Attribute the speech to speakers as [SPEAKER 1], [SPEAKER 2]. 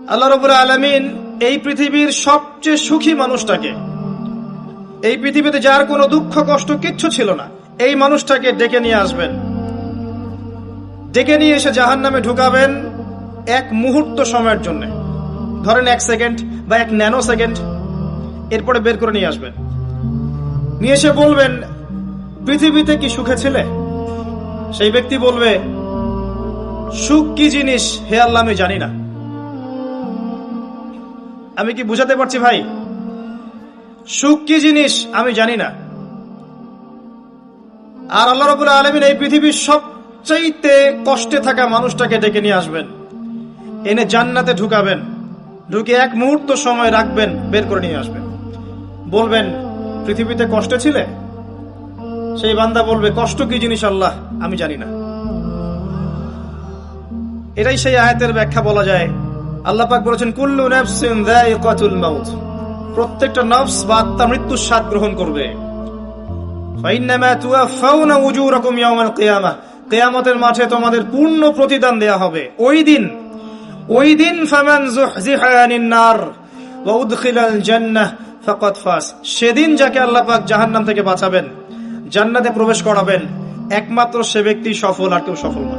[SPEAKER 1] আল্লাহ রাব্বুল আলামিন এই পৃথিবীর সবচেয়ে সুখী মানুষটাকে, এই পৃথিবীতে যার কোনো দুঃখ কষ্ট কিচ্ছু ছিল না, এই মানুষটাকে ডেকে নিয়ে আসবেন। ডেকে নিয়ে এসে জাহান্নামে ঢুকাবেন এক মুহূর্ত সময়ের জন্য, ধরেন 1 সেকেন্ড বা 1 ন্যানো সেকেন্ড। এরপরে বের করে নিয়ে আসবেন, নিয়ে এসে বলবেন, পৃথিবীতে কি সুখে ছিলে? সেই ব্যক্তি বলবে, সুখ কি জিনিস হে আল্লাহ আমি জানি না। আমি কি বুঝাতে পারছি ভাই? সুখ কি জিনিস আমি জানি না। আর আল্লাহ রাব্বুল আলামিন এই পৃথিবীর সবচাইতে কষ্টে থাকা মানুষটাকে ডেকে নিয়ে আসবেন, এনে জান্নাতে ঢুকাবেন, ঢুকে 1 মুহূর্ত সময় রাখবেন, বের করে নিয়ে আসবেন। বলবেন, পৃথিবীতে কষ্টে ছিলে? সেই বান্দা বলবে, কষ্ট কি জিনিস আল্লাহ আমি জানি না। এটাই সেই আয়াতের ব্যাখ্যা বলা যায়। আল্লাহ পাক বলেছেন, কুল্লু নাফসিন যায়িকাতুল মাউত, প্রত্যেকটা নফস বা আত্মা মৃত্যুর স্বাদ গ্রহণ করবে। ফাইন্নামা তুওয়াফাউনা উজুরাকুম ইয়াওমাল কিয়ামাহ, কিয়ামতের মাঠে তোমাদের পূর্ণ প্রতিদান দেয়া হবে। ওই দিন ফামান যুহজিহা আনিন নার ওয়া উদখিলাল জান্নাহ ফাকাদ ফাজ, সেদিন যাকে আল্লাহ পাক জাহান্নাম থেকে বাঁচাবেন, জান্নাতে প্রবেশ করাবেন, একমাত্র সে ব্যক্তি সফল, আর কেউ সফল না।